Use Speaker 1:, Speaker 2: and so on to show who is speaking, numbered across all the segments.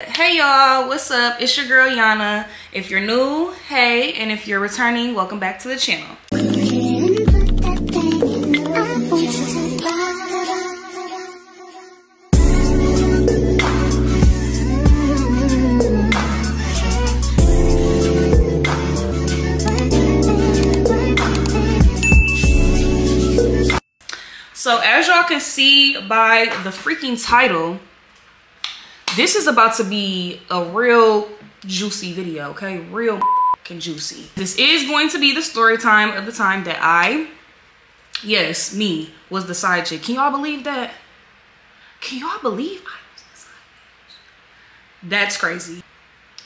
Speaker 1: Hey y'all, what's up? It's your girl Yana. If you're new, hey, and if you're returning, welcome back to the channel. So as y'all can see by the freaking title, this is about to be a real juicy video, okay? Real fucking juicy. This is going to be the story time of the time that yes, me, was the side chick. Can y'all believe that? Can y'all believe I was the side bitch? That's crazy.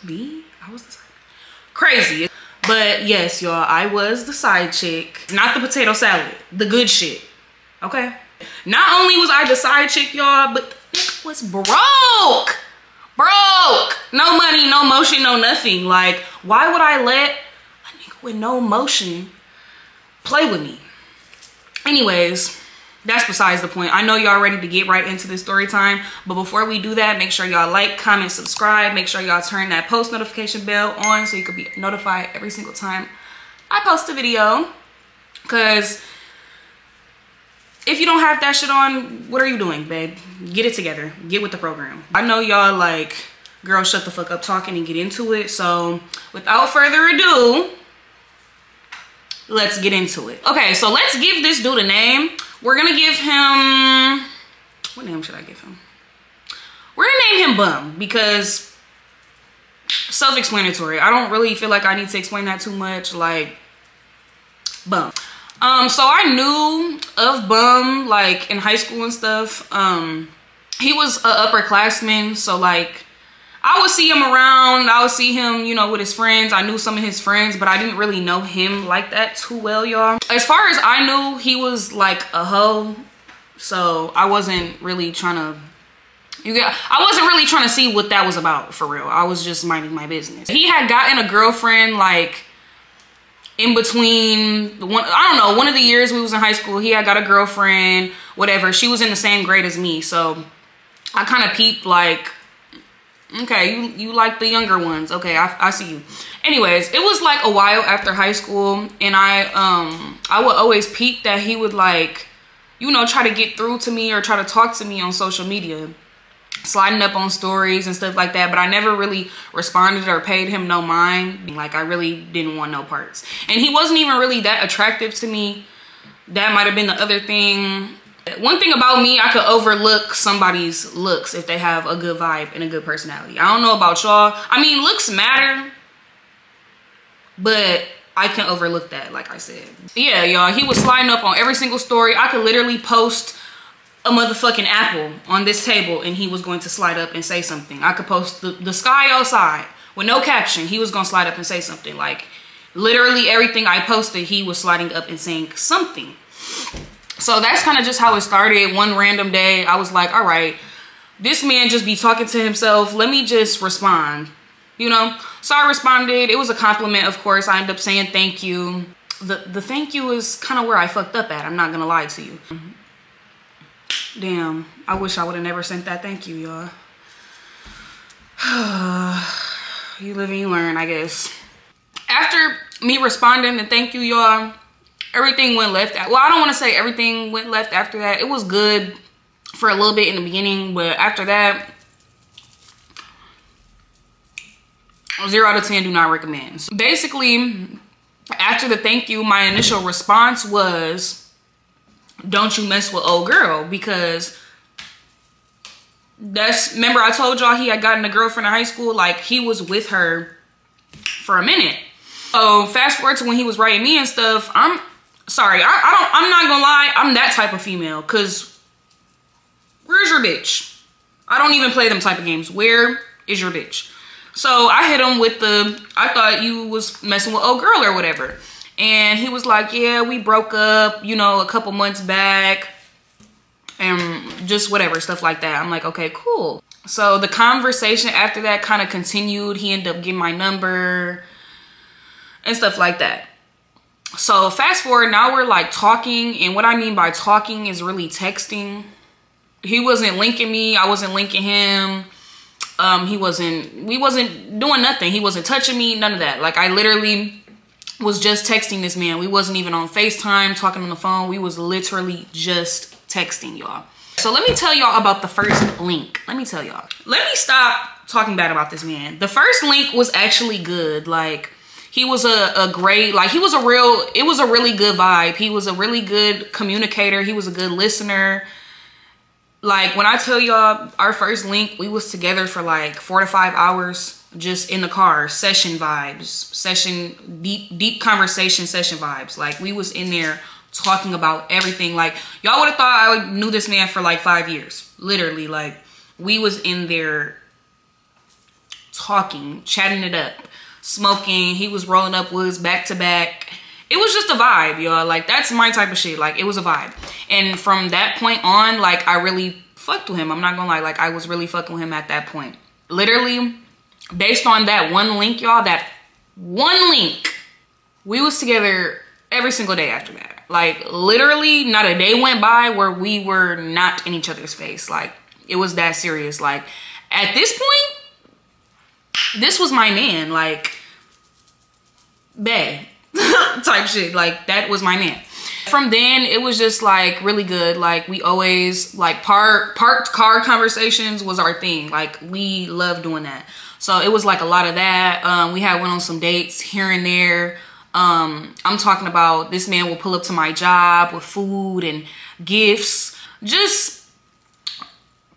Speaker 1: Me? I was the side bitch. Crazy. But yes, y'all, I was the side chick. Not the potato salad. The good shit. Okay? Not only was I the side chick, y'all, but was broke. No money, no motion, no nothing. Like, why would I let a nigga with no motion play with me? Anyways, that's besides the point. I know y'all ready to get right into this story time, but before we do that, make sure y'all like, comment, subscribe. Make sure y'all turn that post notification bell on so you can be notified every single time I post a video. Because if you don't have that shit on, what are you doing, babe? Get it together. Get with the program. I know y'all like, girl, shut the fuck up talking and get into it. So without further ado, let's get into it. Okay, so let's give this dude a name. We're gonna give him, what name should I give him? We're gonna name him Bum because self-explanatory. I don't really feel like I need to explain that too much. Like, Bum. So I knew of Bum like in high school and stuff. He was an upperclassman, so like I would see him around. I would see him, you know, with his friends. I knew some of his friends, but I didn't really know him like that too well, y'all. As far as I knew, he was like a hoe, so I wasn't really trying to. I wasn't really trying to see what that was about for real. I was just minding my business. He had gotten a girlfriend like in between one of the years we was in high school. He had got a girlfriend, whatever. She was in the same grade as me, so I kind of peeped like, okay, you like the younger ones. Okay, I see you. Anyways, it was like a while after high school, and I would always peep that he would like, you know, try to get through to me or try to talk to me on social media, sliding up on stories and stuff like that, but I never really responded or paid him no mind. Like, I really didn't want no parts, and he wasn't even really that attractive to me. That might have been the other thing. One thing about me, I could overlook somebody's looks if they have a good vibe and a good personality. I don't know about y'all. I mean, looks matter, but I can overlook that, like I said. Yeah, y'all, he was sliding up on every single story. I could literally post a motherfucking apple on this table and he was going to slide up and say something. I could post the sky outside with no caption. He was gonna slide up and say something. Like, literally everything I posted, he was sliding up and saying something. So that's kind of just how it started. One random day, I was like, all right, this man just be talking to himself. Let me just respond, you know? So I responded. It was a compliment, of course. I ended up saying thank you. The thank you is kind of where I fucked up at. I'm not gonna lie to you. Damn, I wish I would have never sent that thank you, y'all. You live and you learn, I guess. After me responding to thank you, y'all, everything went left. Well, I don't want to say everything went left after that. It was good for a little bit in the beginning, but after that, 0 out of 10, do not recommend. So basically, after the thank you, my initial response was, don't you mess with old girl, because remember I told y'all he had gotten a girlfriend in high school. Like, he was with her for a minute. So fast forward to when he was writing me and stuff, I'm sorry, I'm not gonna lie, I'm that type of female, because where's your bitch? I don't even play them type of games. Where is your bitch? So I hit him with I thought you was messing with old girl or whatever. And he was like, yeah, we broke up, you know, a couple months back and just whatever, stuff like that. I'm like, okay, cool. So the conversation after that kind of continued. He ended up getting my number and stuff like that. So fast forward, now we're like talking, and what I mean by talking is really texting. He wasn't linking me, I wasn't linking him. We wasn't doing nothing. He wasn't touching me, none of that. Like, I literally was just texting this man. We wasn't even on FaceTime, talking on the phone. We was literally just texting, y'all. So let me tell y'all about the first link. Let me tell y'all. Let me stop talking bad about this man. The first link was actually good. Like, he was a great, like, it was a really good vibe. He was a really good communicator. He was a good listener. Like, when I tell y'all, our first link, we was together for like 4 to 5 hours, just in the car, session vibes, deep conversation session vibes. Like, we was in there talking about everything. Like, y'all would have thought I knew this man for like 5 years. Literally, like, we was in there talking, chatting it up, smoking. He was rolling up woods back to back. It was just a vibe, y'all. Like, that's my type of shit. Like, it was a vibe. And from that point on, like, I really fucked with him. I'm not gonna lie. Like, I was really fucking with him at that point. Literally, based on that one link, y'all, that one link, we was together every single day after that. Like, literally, not a day went by where we were not in each other's face. Like, it was that serious. Like, at this point, this was my man. Like, bae. Type shit. Like, that was my man. From then, it was just like really good. Like, we always, like, parked car conversations was our thing. Like, we loved doing that. So it was like a lot of that. We went on some dates here and there. I'm talking about this man will pull up to my job with food and gifts. Just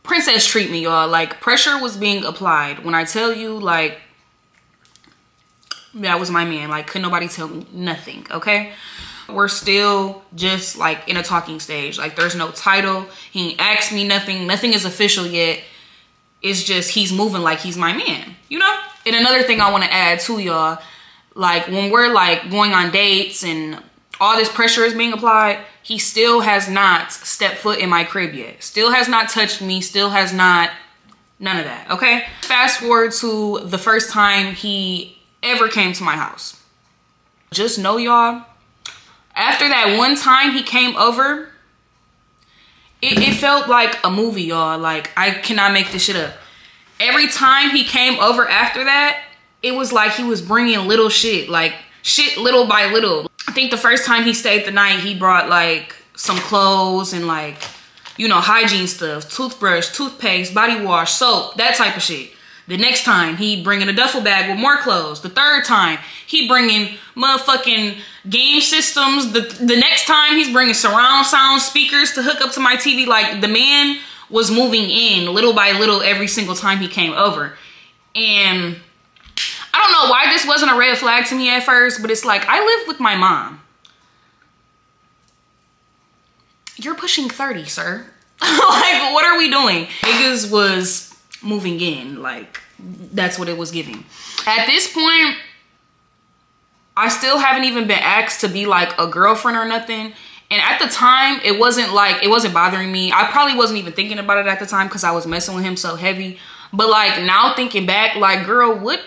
Speaker 1: princess treatment, y'all. Like, pressure was being applied. When I tell you, like, that was my man. Like, couldn't nobody tell me nothing, okay? We're still just, like, in a talking stage. Like, there's no title. He ain't asked me nothing. Nothing is official yet. It's just he's moving like he's my man, you know? And another thing I want to add to y'all, like, when we're, like, going on dates and all this pressure is being applied, he still has not stepped foot in my crib yet. Still has not touched me. Still has not, none of that, okay? Fast forward to the first time he ever came to my house. Just know, y'all, after that one time he came over, it felt like a movie, y'all. Like, I cannot make this shit up. Every time he came over after that, it was like he was bringing little shit, like shit little by little. I think the first time he stayed the night, he brought like some clothes and, like, you know, hygiene stuff, toothbrush, toothpaste, body wash, soap, that type of shit. The next time, he bringing a duffel bag with more clothes. The third time, he bringing motherfucking game systems. The next time, he's bringing surround sound speakers to hook up to my TV. Like, the man was moving in little by little every single time he came over. And I don't know why this wasn't a red flag to me at first, but it's like, I live with my mom. You're pushing 30, sir. Like, what are we doing? Niggas was moving in, like, that's what it was giving. At this point, I still haven't even been asked to be like a girlfriend or nothing. And at the time, it wasn't bothering me. I probably wasn't even thinking about it at the time because I was messing with him so heavy. But, like, now thinking back, like, girl, what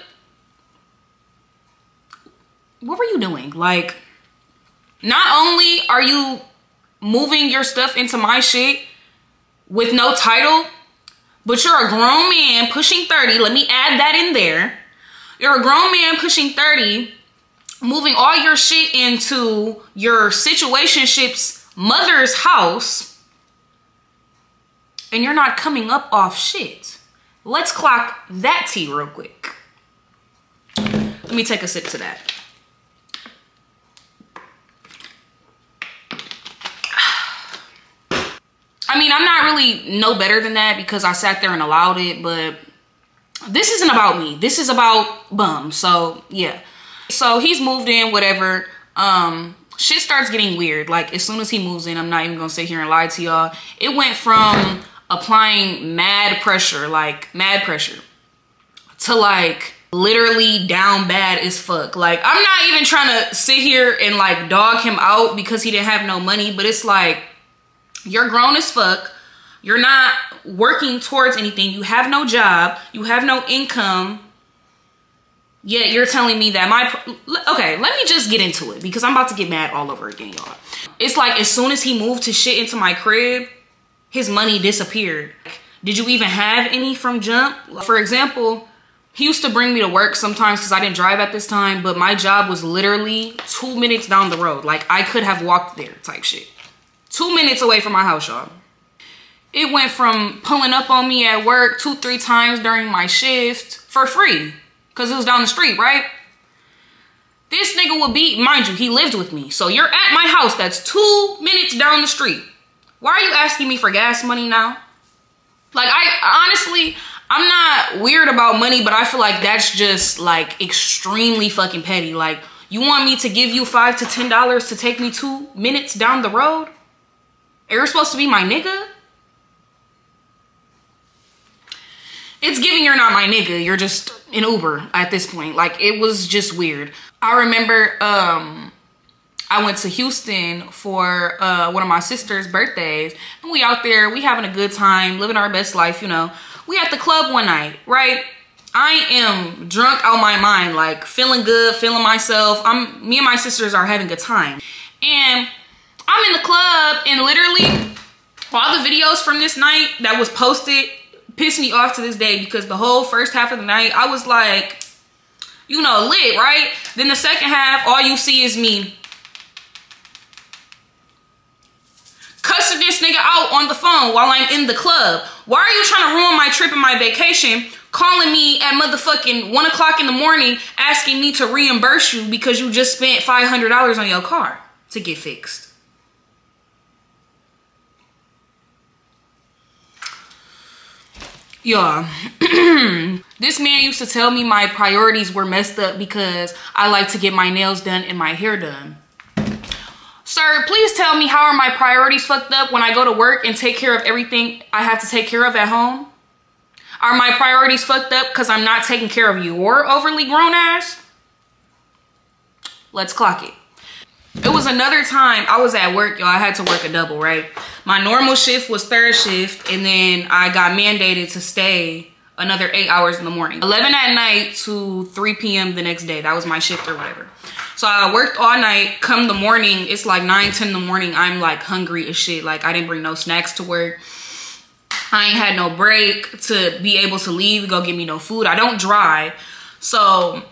Speaker 1: were you doing? Like, not only are you moving your stuff into my shit with no title, but you're a grown man pushing 30. Let me add that in there. You're a grown man pushing 30, moving all your shit into your situationship's mother's house, and you're not coming up off shit. Let's clock that tea real quick. Let me take a sip to that. I mean, I'm not really no better than that because I sat there and allowed it, but this isn't about me. This is about Bum. So, yeah. So, he's moved in, whatever. Shit starts getting weird. Like, as soon as he moves in, I'm not even gonna sit here and lie to y'all. It went from applying mad pressure, to, like, literally down bad as fuck. Like, I'm not even trying to sit here and, like, dog him out because he didn't have no money, but it's like, you're grown as fuck. You're not working towards anything. You have no job. You have no income. Yet you're telling me that okay, let me just get into it because I'm about to get mad all over again, y'all. It's like as soon as he moved his shit into my crib, his money disappeared. Did you even have any from jump? For example, he used to bring me to work sometimes because I didn't drive at this time, but my job was literally 2 minutes down the road. Like, I could have walked there type shit. 2 minutes away from my house, y'all. It went from pulling up on me at work 2-3 times during my shift for free because it was down the street, right? This nigga would be, mind you, he lived with me. So you're at my house that's 2 minutes down the street. Why are you asking me for gas money now? Like, honestly, I'm not weird about money, but I feel like that's just like extremely fucking petty. Like, you want me to give you $5 to $10 to take me 2 minutes down the road? You're supposed to be my nigga? It's giving you're not my nigga. You're just an Uber at this point. Like, it was just weird. I remember I went to Houston for one of my sister's birthdays. And we out there, we having a good time, living our best life, you know. We at the club one night, right? I am drunk out my mind, like feeling good, feeling myself. Me and my sisters are having a good time. And I'm in the club and literally all the videos from this night that was posted pissed me off to this day because the whole first half of the night, I was like, you know, lit, right? Then the second half, all you see is me cussing this nigga out on the phone while I'm in the club. Why are you trying to ruin my trip and my vacation? Calling me at motherfucking 1 o'clock in the morning asking me to reimburse you because you just spent $500 on your car to get fixed. Y'all, this man used to tell me my priorities were messed up because I like to get my nails done and my hair done. Sir, please tell me, how are my priorities fucked up when I go to work and take care of everything I have to take care of at home? Are my priorities fucked up because I'm not taking care of your overly grown ass? Let's clock it. It was another time I was at work, y'all. I had to work a double, right? My normal shift was third shift, and then I got mandated to stay another 8 hours in the morning. 11 at night to 3 p.m. the next day. That was my shift or whatever. So I worked all night. Come the morning, it's like 9, 10 in the morning. I'm like hungry as shit. Like, I didn't bring no snacks to work. I ain't had no break to be able to leave, go get me no food. I don't drive. So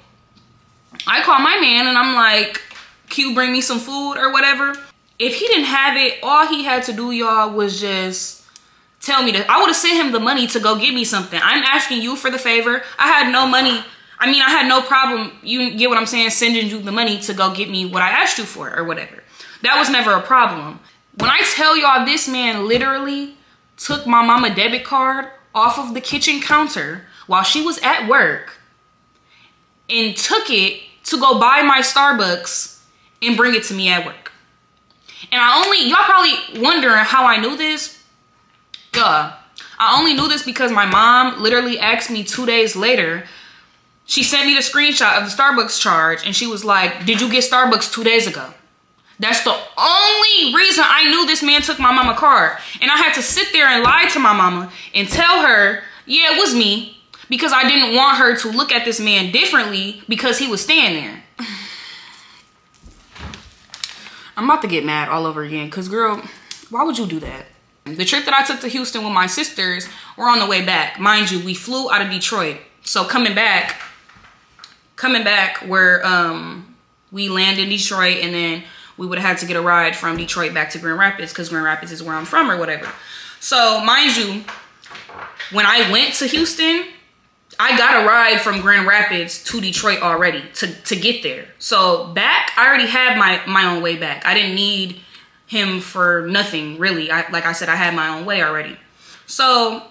Speaker 1: I call my man and I'm like, can you bring me some food or whatever? If he didn't have it, all he had to do, y'all, was just tell me that. I would have sent him the money to go get me something. I'm asking you for the favor. I had no money. I mean, I had no problem, you get what I'm saying, sending you the money to go get me what I asked you for or whatever. That was never a problem. When I tell y'all, this man literally took my mama debit card off of the kitchen counter while she was at work and took it to go buy my Starbucks and bring it to me at work. And y'all probably wondering how I knew this. Duh. I only knew this because my mom literally asked me 2 days later. She sent me the screenshot of the Starbucks charge and she was like, did you get Starbucks 2 days ago? That's the only reason I knew this man took my mama card. And I had to sit there and lie to my mama and tell her, yeah, it was me, because I didn't want her to look at this man differently because he was staying there. I'm about to get mad all over again because, girl, why would you do that? The trip that I took to Houston with my sisters, we're on the way back. Mind you, we flew out of Detroit. So coming back, we land in Detroit, and then we would have had to get a ride from Detroit back to Grand Rapids because Grand Rapids is where I'm from or whatever. So mind you, when I went to Houston, I got a ride from Grand Rapids to Detroit already to get there. So back, I already had my own way back. I didn't need him for nothing, really. Like I said, I had my own way already. So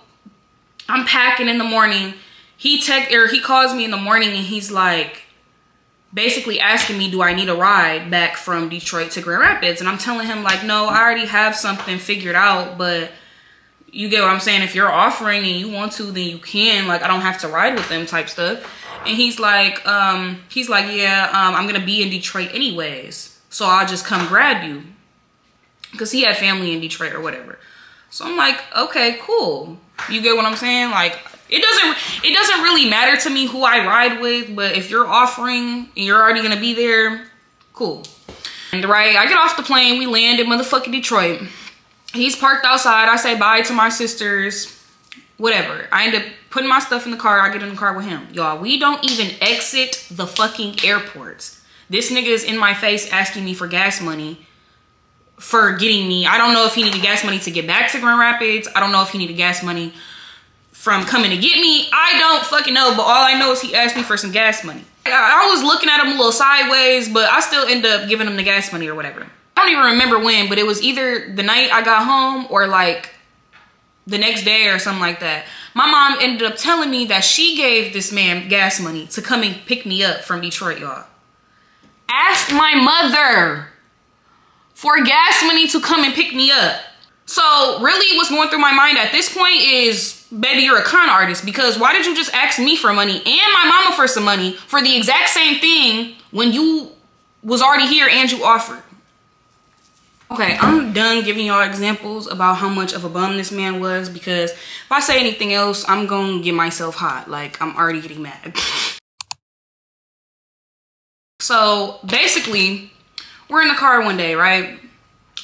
Speaker 1: I'm packing in the morning. He calls me in the morning and he's like, basically asking me, do I need a ride back from Detroit to Grand Rapids? And I'm telling him like, no, I already have something figured out, but you get what I'm saying? If you're offering and you want to, then you can. Like, I don't have to ride with them type stuff. And he's like, yeah, I'm going to be in Detroit anyways. So I'll just come grab you. Because he had family in Detroit or whatever. So I'm like, okay, cool. You get what I'm saying? Like, it doesn't really matter to me who I ride with. But if you're offering and you're already going to be there, cool. And right, I get off the plane. We land in motherfucking Detroit. He's parked outside. I say bye to my sisters. whatever. I end up putting my stuff in the car. I get in the car with him. Y'all, we don't even exit the fucking airports. This nigga is in my face asking me for gas money for getting me. I don't know if he needed gas money to get back to Grand Rapids. I don't know if he needed gas money from coming to get me. I don't fucking know, but all I know is he asked me for some gas money. I was looking at him a little sideways, but I still end up giving him the gas money or whatever. I don't even remember when, but it was either the night I got home or like the next day or something like that. My mom ended up telling me that she gave this man gas money to come and pick me up from Detroit, y'all. Asked my mother for gas money to come and pick me up. So really what's going through my mind at this point is, baby, you're a con artist, because why did you just ask me for money and my mama for some money for the exact same thing when you was already here and you offered? Okay, I'm done giving y'all examples about how much of a bum this man was, because if I say anything else, I'm gonna get myself hot. Like, I'm already getting mad. So basically, we're in the car one day, right?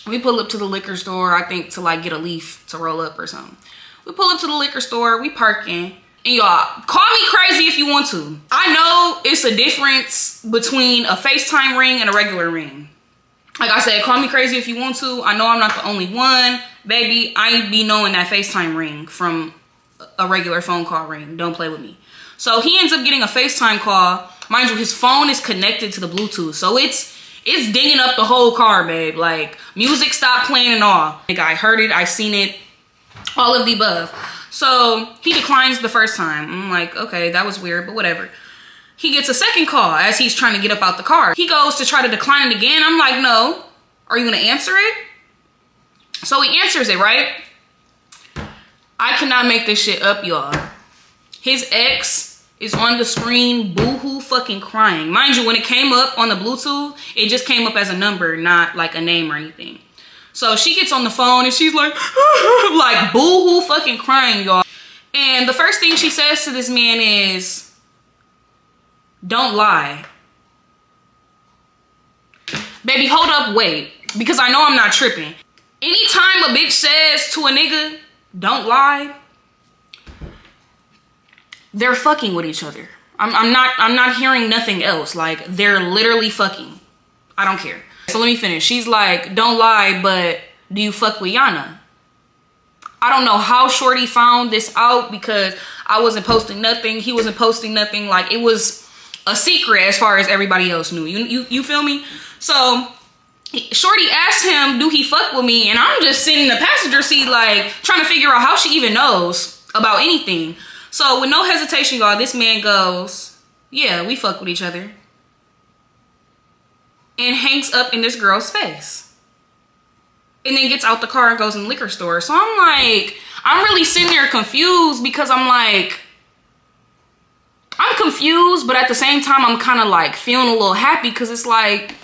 Speaker 1: We pull up to the liquor store, I think to like get a leaf to roll up or something. We pull up to the liquor store, we parking, and y'all, call me crazy if you want to. I know it's a difference between a FaceTime ring and a regular ring. Like I said, call me crazy if you want to. I know I'm not the only one. Baby, I be knowing that FaceTime ring from a regular phone call ring. Don't play with me. So he ends up getting a FaceTime call. Mind you, his phone is connected to the Bluetooth. So it's dinging up the whole car, babe. Like, music stopped playing and all. Like, I heard it, I seen it, all of the above. So he declines the first time. I'm like, okay, that was weird, but whatever. He gets a second call as he's trying to get up out the car. He goes to try to decline it again. I'm like, no. Are you gonna answer it? So he answers it, right? I cannot make this shit up, y'all. His ex is on the screen boo-hoo fucking crying. Mind you, when it came up on the Bluetooth, it just came up as a number, not like a name or anything. So she gets on the phone and she's like, like boo-hoo fucking crying, y'all. And the first thing she says to this man is, don't lie. Baby, hold up, wait. Because I know I'm not tripping. Anytime a bitch says to a nigga, don't lie, they're fucking with each other. I'm not hearing nothing else. Like, they're literally fucking. I don't care. So let me finish. She's like, don't lie, but do you fuck with Yana? I don't know how Shorty found this out, because I wasn't posting nothing. He wasn't posting nothing. Like, it was a secret as far as everybody else knew. You feel me? So Shorty asked him, do he fuck with me? And I'm just sitting in the passenger seat, like, trying to figure out how she even knows about anything. So with no hesitation, y'all, this man goes, yeah, we fuck with each other. And hangs up in this girl's face. And then gets out the car and goes in the liquor store. So I'm like, I'm really sitting there confused, because I'm like, I'm confused, but at the same time, I'm kind of like feeling a little happy, because it's like,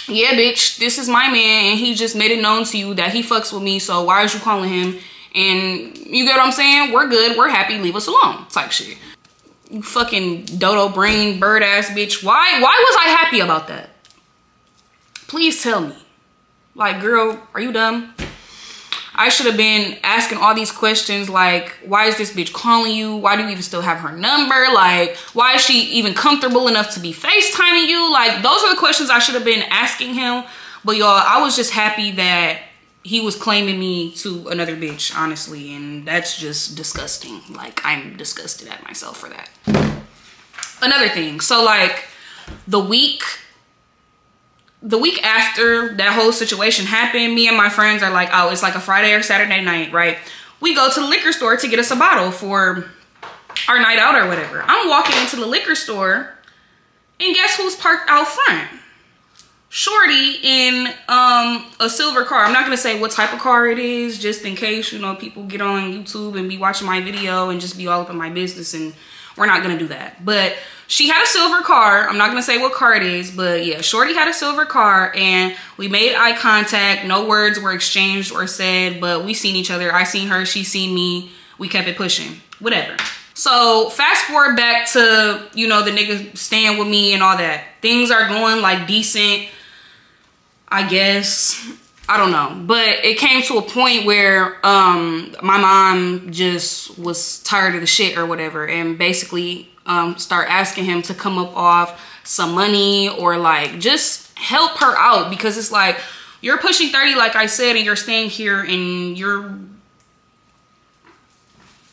Speaker 1: yeah, bitch, this is my man, and he just made it known to you that he fucks with me, so why is you calling him? And you get what I'm saying? We're good, we're happy, leave us alone, type shit. You fucking dodo brain, bird ass bitch. Why was I happy about that? Please tell me. Like, girl, are you dumb? I should have been asking all these questions, like, why is this bitch calling you? Why do you even still have her number? Like, why is she even comfortable enough to be FaceTiming you? Like, those are the questions I should have been asking him. But y'all, I was just happy that he was claiming me to another bitch, honestly. And that's just disgusting. Like, I'm disgusted at myself for that. Another thing. So, like, the week after that whole situation happened, me and my friends are like, oh, it's like a Friday or Saturday night, right? We go to the liquor store to get us a bottle for our night out or whatever. I'm walking into the liquor store, and guess who's parked out front? Shorty in a silver car. I'm not gonna say what type of car it is, just in case, you know, people get on YouTube and be watching my video and just be all up in my business, and we're not gonna do that. But she had a silver car. I'm not gonna say what car it is, but yeah, Shorty had a silver car, and we made eye contact. No words were exchanged or said, but we seen each other. I seen her, she seen me. We kept it pushing, whatever. So fast forward back to, you know, the nigga staying with me and all that. Things are going like decent, I guess. I don't know, but it came to a point where my mom just was tired of the shit or whatever, and basically start asking him to come up off some money or like just help her out, because it's like, you're pushing 30 like I said, and you're staying here and you're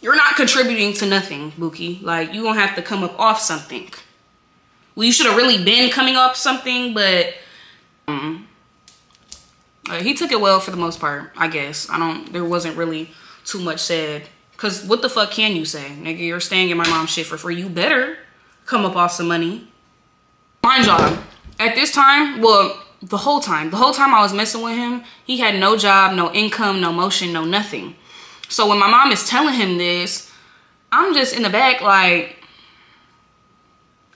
Speaker 1: not contributing to nothing, Bookie. Like, you gonna have to come up off something. Well, you should have really been coming off something, but he took it well for the most part, I guess. There wasn't really too much said. Because what the fuck can you say? Nigga, you're staying in my mom's shit for free. You better come up off some money. Mind y'all, at this time, well, the whole time I was messing with him, he had no job, no income, no motion, no nothing. So when my mom is telling him this, I'm just in the back like,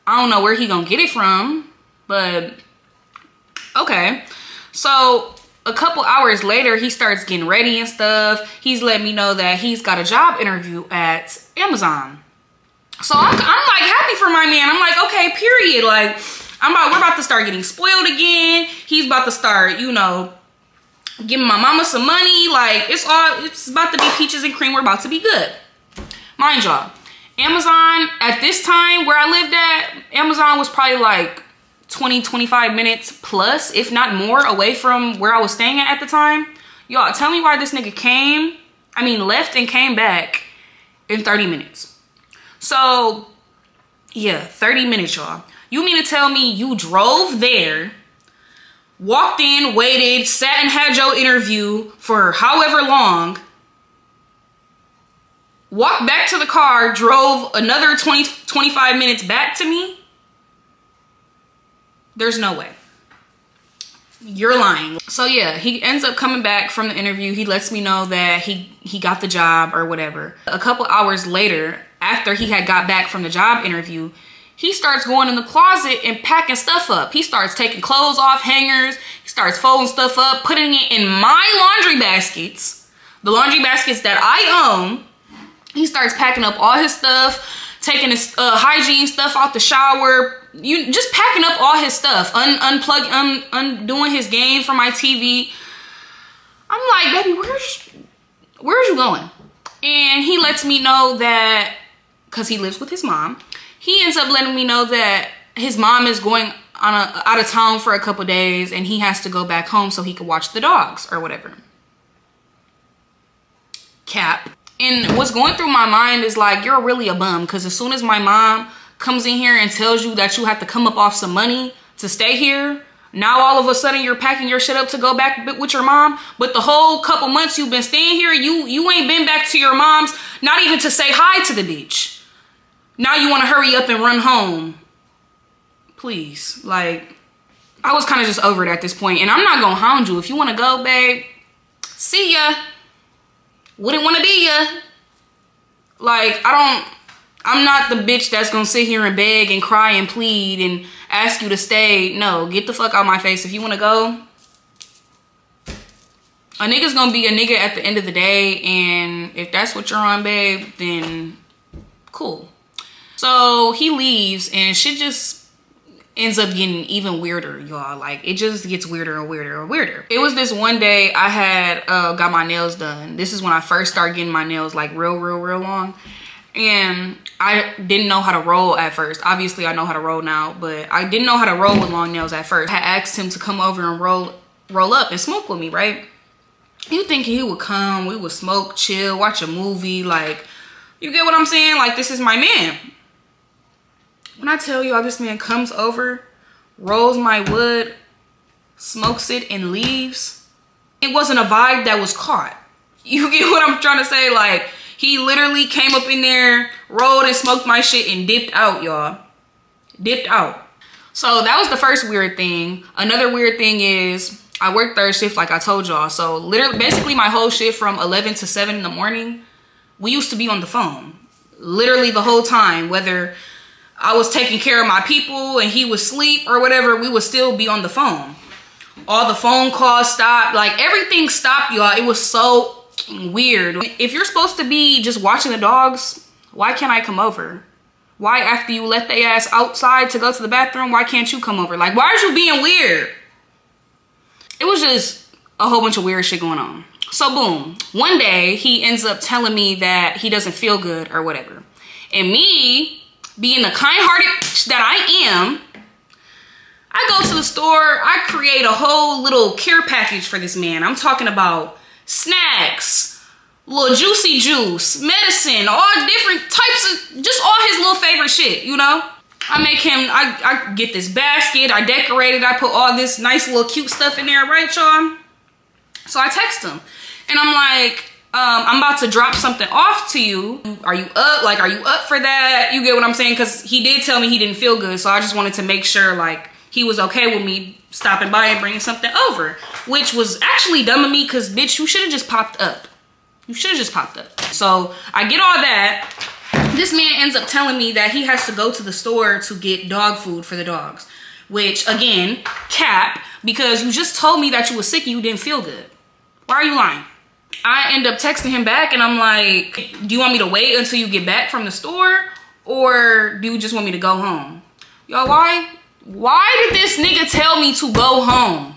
Speaker 1: I don't know where he gonna get it from, but okay. So a couple hours later, he starts getting ready and stuff. He's letting me know that he's got a job interview at Amazon. So I'm like happy for my man. I'm like, okay, period. Like, we're about to start getting spoiled again. He's about to start, you know, giving my mama some money. Like, it's about to be peaches and cream. We're about to be good. Mind y'all, Amazon, at this time where I lived at, Amazon was probably like 20-25 minutes plus, if not more, away from where I was staying at the time. Y'all, tell me why this nigga left and came back in 30 minutes. So yeah, 30 minutes, y'all. You mean to tell me you drove there, walked in, waited, sat and had your interview for however long, walked back to the car, drove another 20-25 minutes back to me? There's no way. You're lying. So yeah, he ends up coming back from the interview. He lets me know that he got the job or whatever. A couple hours later, after he had got back from the job interview, he starts going in the closet and packing stuff up. He starts taking clothes off hangers. He starts folding stuff up, putting it in my laundry baskets, the laundry baskets that I own. He starts packing up all his stuff, taking his hygiene stuff out the shower, just packing up all his stuff, undoing his game from my TV. I'm like, baby, where's you going? And he lets me know that, because he lives with his mom, he ends up letting me know that his mom is going out of town for a couple days and he has to go back home so he could watch the dogs or whatever. Cap. And what's going through my mind is like, you're really a bum, because as soon as my mom comes in here and tells you that you have to come up off some money to stay here, now all of a sudden you're packing your shit up to go back with your mom. But the whole couple months you've been staying here, you ain't been back to your mom's, not even to say hi to the beach. Now you want to hurry up and run home. Please. Like, I was kind of just over it at this point. And I'm not going to hound you. If you want to go, babe, see ya. Wouldn't want to be ya. Like, I'm not the bitch that's going to sit here and beg and cry and plead and ask you to stay. No, get the fuck out my face. If you want to go, a nigga's going to be a nigga at the end of the day. And if that's what you're on, babe, then cool. So he leaves and shit just ends up getting even weirder, y'all. Like, it just gets weirder and weirder and weirder. It was this one day I had got my nails done. This is when I first started getting my nails like real long. And I didn't know how to roll at first. Obviously, I know how to roll now, but I didn't know how to roll with long nails at first. I asked him to come over and roll up and smoke with me, right? You thinking he would come, we would smoke, chill, watch a movie. Like, you get what I'm saying? Like, this is my man. When I tell y'all this man comes over, rolls my wood, smokes it, and leaves, it wasn't a vibe that was caught. You get what I'm trying to say? Like, he literally came up in there, rolled and smoked my shit, and dipped out, y'all. Dipped out. So that was the first weird thing. Another weird thing is I work third shift like I told y'all. So literally, basically my whole shift from 11 to 7 in the morning, we used to be on the phone. Literally the whole time, whether I was taking care of my people and he was asleep or whatever, we would still be on the phone. All the phone calls stopped. Like, everything stopped, y'all. It was so weird. If you're supposed to be just watching the dogs, why can't I come over? Why, after you let their ass outside to go to the bathroom, why can't you come over? Like, why are you being weird? It was just a whole bunch of weird shit going on. So boom, one day he ends up telling me that he doesn't feel good or whatever. And me, being the kind-hearted that I am, I go to the store, I create a whole little care package for this man. I'm talking about snacks, little juicy juice, medicine, all different types of, just all his little favorite shit, you know? I make him, I get this basket, I decorate it, I put all this nice little cute stuff in there, right, y'all? So I text him, and I'm like, I'm about to drop something off to you. Are you up? Like, are you up for that? You get what I'm saying? Because he did tell me he didn't feel good, so I just wanted to make sure, like, he was okay with me stopping by and bringing something over, which was actually dumb of me, because, bitch, you should have just popped up. You should have just popped up. So I get all that. This man ends up telling me that he has to go to the store to get dog food for the dogs, which, again, cap, because you just told me that you were sick and you didn't feel good. Why are you lying? I end up texting him back, and I'm like, do you want me to wait until you get back from the store, or do you just want me to go home? Y'all, why did this nigga tell me to go home?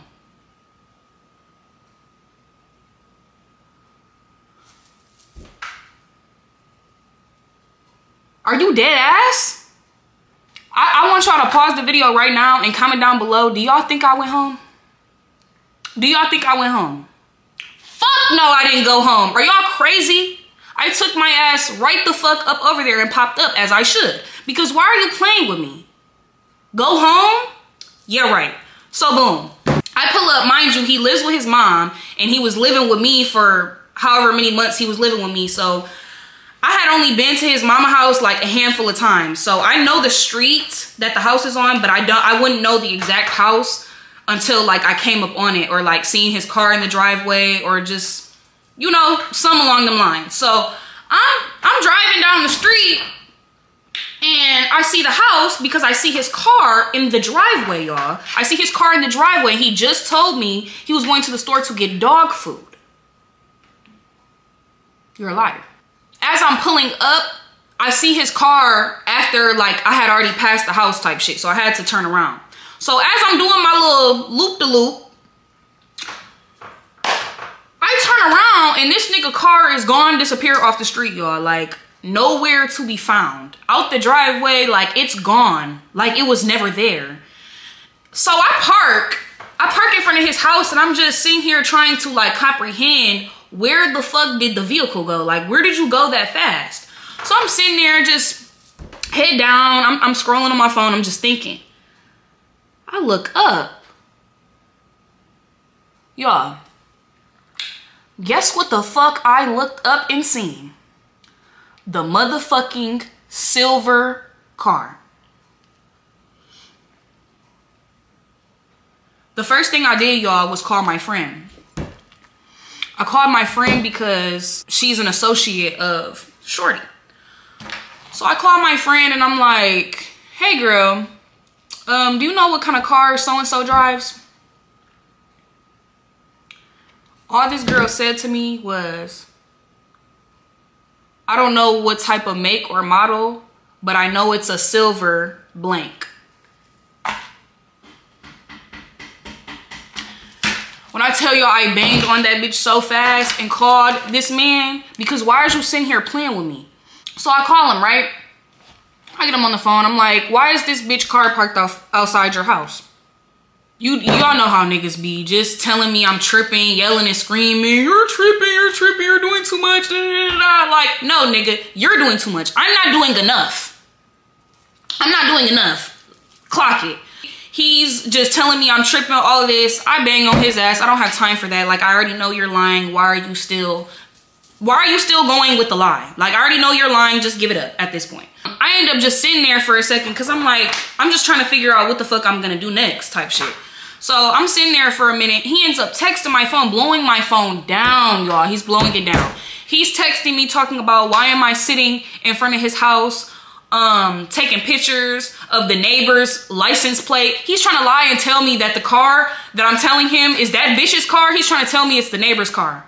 Speaker 1: Are you dead ass? I want y'all to pause the video right now and comment down below. Do y'all think I went home? Do y'all think I went home? Fuck no, I didn't go home. Are y'all crazy? I took my ass right the fuck up over there and popped up, as I should. Because why are you playing with me? Go home? Yeah, right. So boom. I pull up, mind you, he lives with his mom, and he was living with me for however many months he was living with me. So I had only been to his mama house like a handful of times. So I know the street that the house is on, but I wouldn't know the exact house until like I came up on it, or like seeing his car in the driveway, or just, you know, some along them lines. So I'm driving down the street, and I see the house because I see his car in the driveway, y'all. I see his car in the driveway. He just told me he was going to the store to get dog food. You're a liar. As I'm pulling up, I see his car after like I had already passed the house type shit. So I had to turn around. So as I'm doing my little loop-de-loop, I turn around and this nigga car is gone, disappear off the street, y'all. Like, nowhere to be found. Out the driveway, like, it's gone. Like, it was never there. So I park in front of his house, and I'm just sitting here trying to, like, comprehend where the fuck did the vehicle go? Like, where did you go that fast? So I'm sitting there just head down. I'm scrolling on my phone. I'm just thinking. I look up. Y'all, guess what the fuck I looked up and seen? The motherfucking silver car. The first thing I did, y'all, was call my friend. I called my friend because she's an associate of Shorty. So I called my friend and I'm like, hey girl, do you know what kind of car so-and-so drives? All this girl said to me was, I don't know what type of make or model, but I know it's a silver blank. When I tell y'all I banged on that bitch so fast and called this man, because why are you sitting here playing with me? So I call him, right? I get him on the phone. I'm like, why is this bitch car parked outside your house? Y'all know how niggas be, just telling me I'm tripping, yelling and screaming, you're tripping, you're doing too much. Da, da, da, da. Like, no, nigga, you're doing too much. I'm not doing enough. I'm not doing enough. Clock it. He's just telling me I'm tripping, all of this. I bang on his ass. I don't have time for that. Like, I already know you're lying. Why are you still going with the lie? Like, I already know you're lying. Just give it up at this point. I end up just sitting there for a second because I'm like, I'm just trying to figure out what the fuck I'm gonna do next type shit. So I'm sitting there for a minute. He ends up texting my phone, blowing my phone down, y'all. He's blowing it down. He's texting me talking about, why am I sitting in front of his house taking pictures of the neighbor's license plate. He's trying to lie and tell me that the car that I'm telling him is that bitch's car. He's trying to tell me it's the neighbor's car.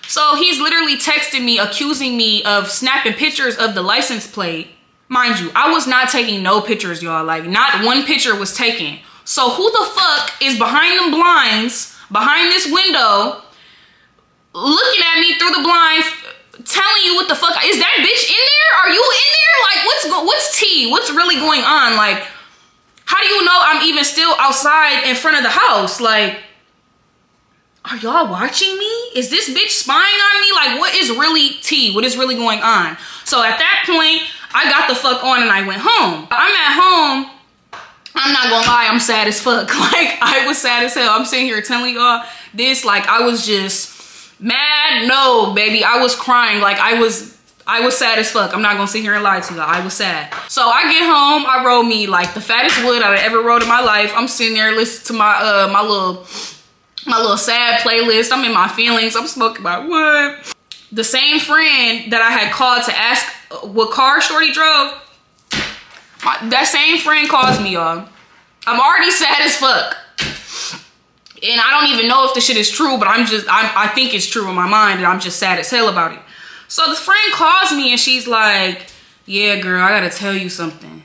Speaker 1: So he's literally texting me, accusing me of snapping pictures of the license plate. Mind you, I was not taking no pictures, y'all. Like, not one picture was taken. So who the fuck is behind them blinds behind this window, looking at me through the blinds, telling you what the fuck. Is that bitch in there? Are you in there? Like, what's tea? What's really going on? Like, how do you know I'm even still outside in front of the house? Like, are y'all watching me? Is this bitch spying on me? Like, what is really tea? What is really going on? So at that point, I got the fuck on and I went home. I'm at home. I'm not gonna lie, I'm sad as fuck. Like, I was sad as hell. I'm sitting here telling y'all this, like, I was just mad. No, baby, I was crying. Like, I was sad as fuck. I'm not gonna sit here and lie to y'all. I was sad. So I get home, I roll me like the fattest wood I've ever rolled in my life. I'm sitting there listening to my my little sad playlist. I'm in my feelings. I'm smoking my wood. The same friend that I had called to ask what car shorty drove, that same friend calls me, y'all. I'm already sad as fuck. And I don't even know if the shit is true, but I think it's true in my mind, and I'm just sad as hell about it. So the friend calls me and she's like, yeah, girl, I gotta tell you something.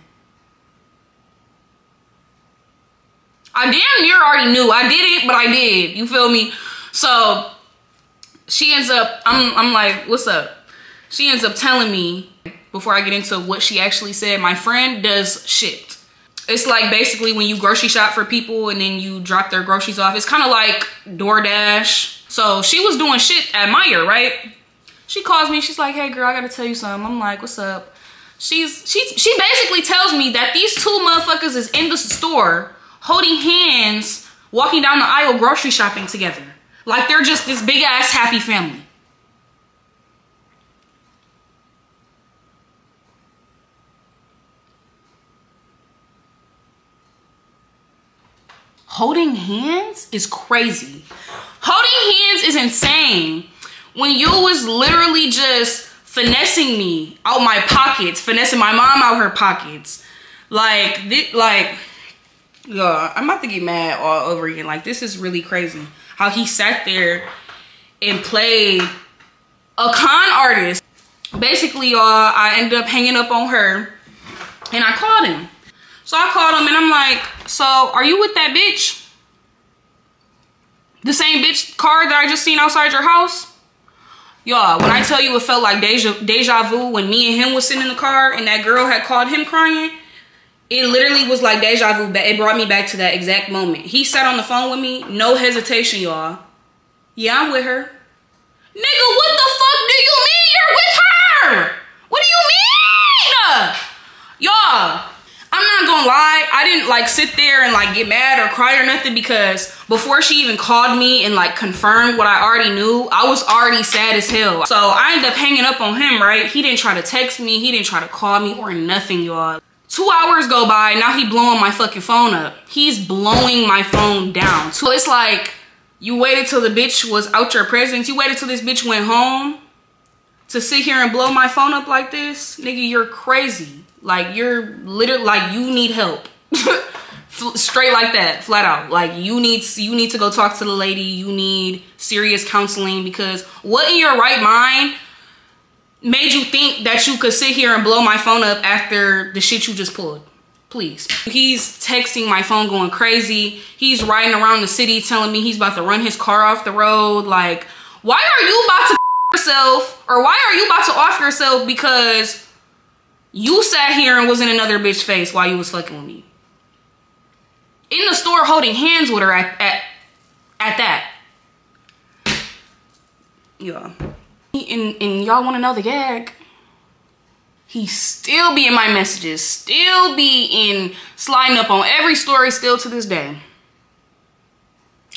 Speaker 1: I damn near already knew. I didn't, but I did. You feel me? So she ends up, I'm like, what's up? She ends up telling me, before I get into what she actually said, my friend does shit. It's like basically when you grocery shop for people and then you drop their groceries off. It's kind of like DoorDash. So she was doing shit at Meijer, right? She calls me. She's like, hey, girl, I got to tell you something. I'm like, what's up? She basically tells me that these two motherfuckers is in the store holding hands, walking down the aisle grocery shopping together. Like they're just this big ass happy family. Holding hands is crazy. Holding hands is insane. When you was literally just finessing me out my pockets, finessing my mom out her pockets. Like, yeah, I'm about to get mad all over again. Like, this is really crazy. How he sat there and played a con artist. Basically, y'all, I ended up hanging up on her and I called him. So I called him and I'm like, so are you with that bitch? The same bitch car that I just seen outside your house? Y'all, when I tell you it felt like deja vu when me and him was sitting in the car and that girl had called him crying, it literally was like deja vu. It brought me back to that exact moment. He sat on the phone with me, no hesitation, y'all. Yeah, I'm with her. Nigga, what the fuck do you mean you're with her? What do you mean? Y'all, I'm not gonna lie, I didn't like sit there and like get mad or cry or nothing, because before she even called me and like confirmed what I already knew, I was already sad as hell. So I ended up hanging up on him, right? He didn't try to text me, he didn't try to call me or nothing, y'all. 2 hours go by, now he blowing my fucking phone up. He's blowing my phone down. So it's like, you waited till the bitch was out your presence, you waited till this bitch went home to sit here and blow my phone up like this? Nigga, you're crazy. Like, you're literally, like, you need help. Straight like that, flat out. Like, you need to go talk to the lady. You need serious counseling, because what in your right mind made you think that you could sit here and blow my phone up after the shit you just pulled? Please. He's texting my phone going crazy. He's riding around the city telling me he's about to run his car off the road. Like, why are you about to yourself, or why are you about to off yourself because you sat here and was in another bitch's face while you was fucking with me? In the store holding hands with her at that. Yeah. And y'all want to know the gag? He still be in my messages, still be in sliding up on every story still to this day.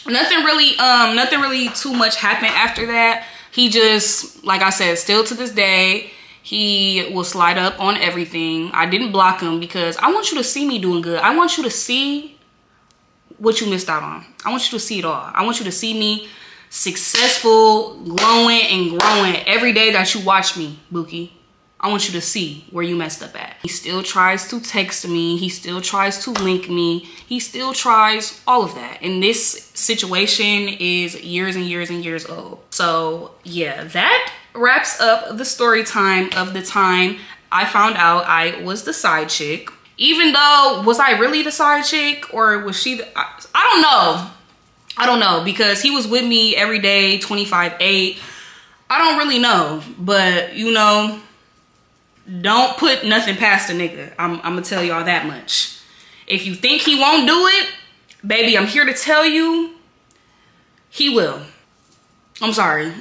Speaker 1: Nothing really too much happened after that. He just, like I said, still to this day, he will slide up on everything. I didn't block him because I want you to see me doing good. I want you to see what you missed out on. I want you to see it all. I want you to see me successful, glowing and growing every day that you watch me, Bookie. I want you to see where you messed up at. He still tries to text me. He still tries to link me. He still tries all of that. And this situation is years and years and years old. So yeah, that wraps up the story time of the time I found out I was the side chick. Even though, was I really the side chick, or was she the, I don't know. I don't know, because he was with me every day, 25/8. I don't really know, but you know, don't put nothing past a nigga. I'm gonna tell y'all that much. If you think he won't do it, baby, I'm here to tell you, he will. I'm sorry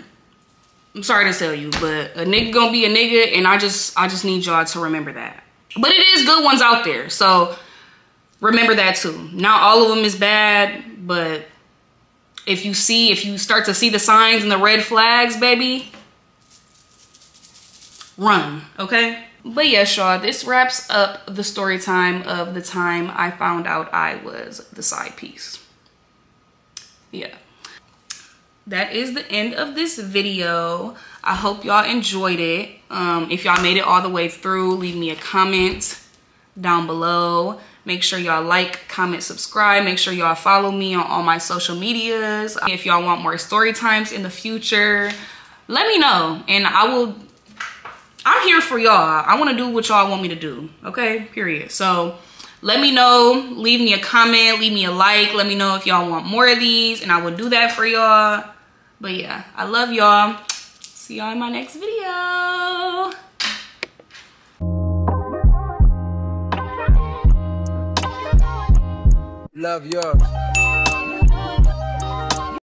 Speaker 1: to tell you, but a nigga gonna be a nigga, and I just need y'all to remember that. But it is good ones out there, so remember that too. Not all of them is bad, but if you start to see the signs and the red flags, baby, run, okay? But yes, y'all, this wraps up the story time of the time I found out I was the side piece. Yeah. That is the end of this video. I hope y'all enjoyed it. If y'all made it all the way through, leave me a comment down below. Make sure y'all like, comment, subscribe. Make sure y'all follow me on all my social medias. If y'all want more story times in the future, let me know, and I'm here for y'all. I want to do what y'all want me to do, okay? Period. So let me know, leave me a comment, leave me a like. Let me know if y'all want more of these, and I will do that for y'all. But yeah, I love y'all. See y'all in my next video.
Speaker 2: Love yours.